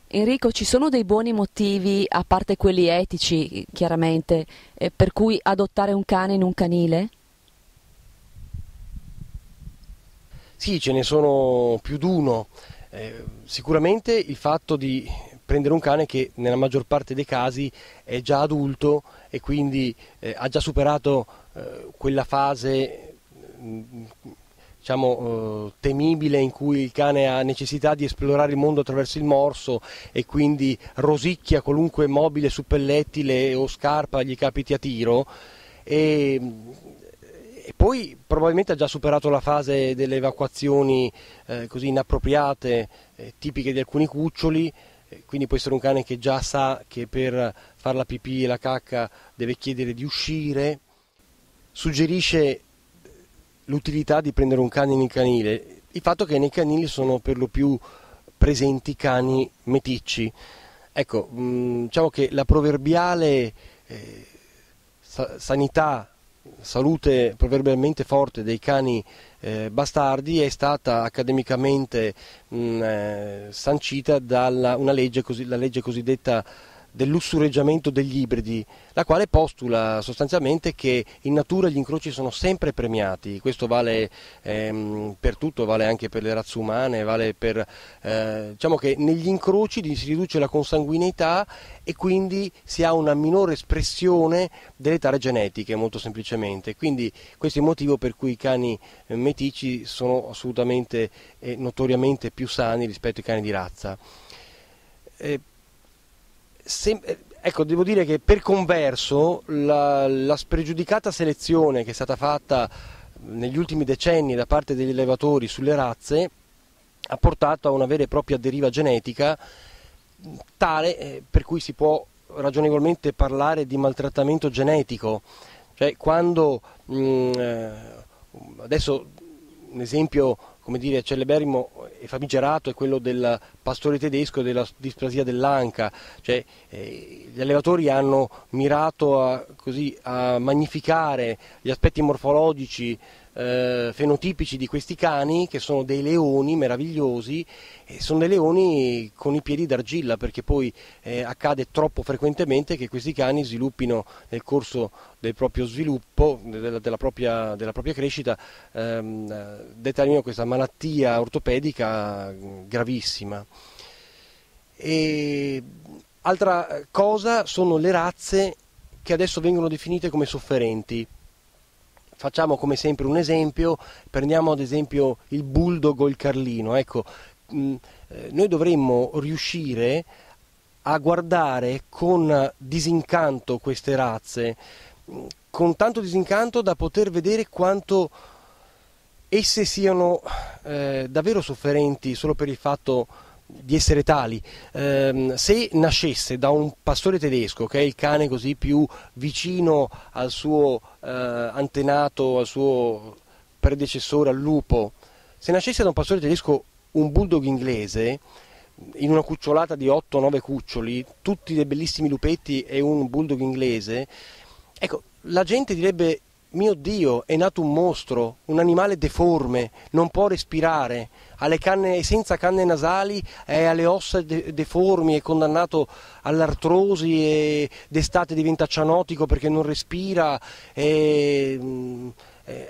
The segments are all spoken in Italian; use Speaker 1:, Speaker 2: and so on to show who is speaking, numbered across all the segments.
Speaker 1: Enrico, ci sono dei buoni motivi, a parte quelli etici, chiaramente, per cui adottare un cane in un canile?
Speaker 2: Sì, ce ne sono più d'uno. Sicuramente il fatto di prendere un cane che nella maggior parte dei casi è già adulto e quindi ha già superato quella fase, mh, diciamo, temibile in cui il cane ha necessità di esplorare il mondo attraverso il morso e quindi rosicchia qualunque mobile, suppellettile o scarpa gli capiti a tiro. E, e poi probabilmente ha già superato la fase delle evacuazioni così inappropriate, tipiche di alcuni cuccioli, quindi può essere un cane che già sa che per fare la pipì e la cacca deve chiedere di uscire. Suggerisce l'utilità di prendere un cane in canile, il fatto che nei canili sono per lo più presenti cani meticci. Ecco, diciamo che la proverbiale sanità, salute proverbialmente forte dei cani bastardi è stata accademicamente sancita dalla una legge, la legge cosiddetta del lussureggiamento degli ibridi, la quale postula sostanzialmente che in natura gli incroci sono sempre premiati. Questo vale per tutto, vale anche per le razze umane, vale per diciamo che negli incroci si riduce la consanguineità e quindi si ha una minore espressione delle tare genetiche, molto semplicemente. Quindi questo è il motivo per cui i cani meticci sono assolutamente e notoriamente più sani rispetto ai cani di razza. Eh, ecco, devo dire che per converso la spregiudicata selezione che è stata fatta negli ultimi decenni da parte degli allevatori sulle razze ha portato a una vera e propria deriva genetica tale per cui si può ragionevolmente parlare di maltrattamento genetico. Cioè, quando adesso un esempio, come dire, celeberrimo e famigerato è quello del pastore tedesco e della displasia dell'anca, cioè gli allevatori hanno mirato a magnificare gli aspetti morfologici fenotipici di questi cani che sono dei leoni meravigliosi e sono dei leoni con i piedi d'argilla perché poi accade troppo frequentemente che questi cani sviluppino nel corso del proprio sviluppo, della propria crescita, determinano questa malattia ortopedica gravissima. E altra cosa sono le razze che adesso vengono definite come sofferenti. Facciamo come sempre un esempio, prendiamo ad esempio il bulldog o il carlino. Ecco, noi dovremmo riuscire a guardare con disincanto queste razze, con tanto disincanto da poter vedere quanto esse siano davvero sofferenti solo per il fatto di essere tali. Se nascesse da un pastore tedesco, che è il cane così più vicino al suo antenato, al suo predecessore, al lupo, se nascesse da un pastore tedesco un bulldog inglese, in una cucciolata di 8-9 cuccioli, tutti dei bellissimi lupetti e un bulldog inglese, ecco, la gente direbbe: mio Dio, è nato un mostro, un animale deforme, non può respirare, ha le canne, senza canne nasali, ha le ossa deformi, è condannato all'artrosi e d'estate diventa cianotico perché non respira, è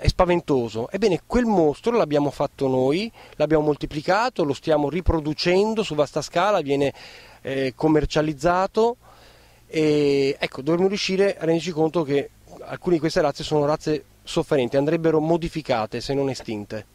Speaker 2: spaventoso. Ebbene, quel mostro l'abbiamo fatto noi, l'abbiamo moltiplicato, lo stiamo riproducendo su vasta scala, viene commercializzato e ecco, dovremmo riuscire a renderci conto che alcune di queste razze sono razze sofferenti, andrebbero modificate se non estinte.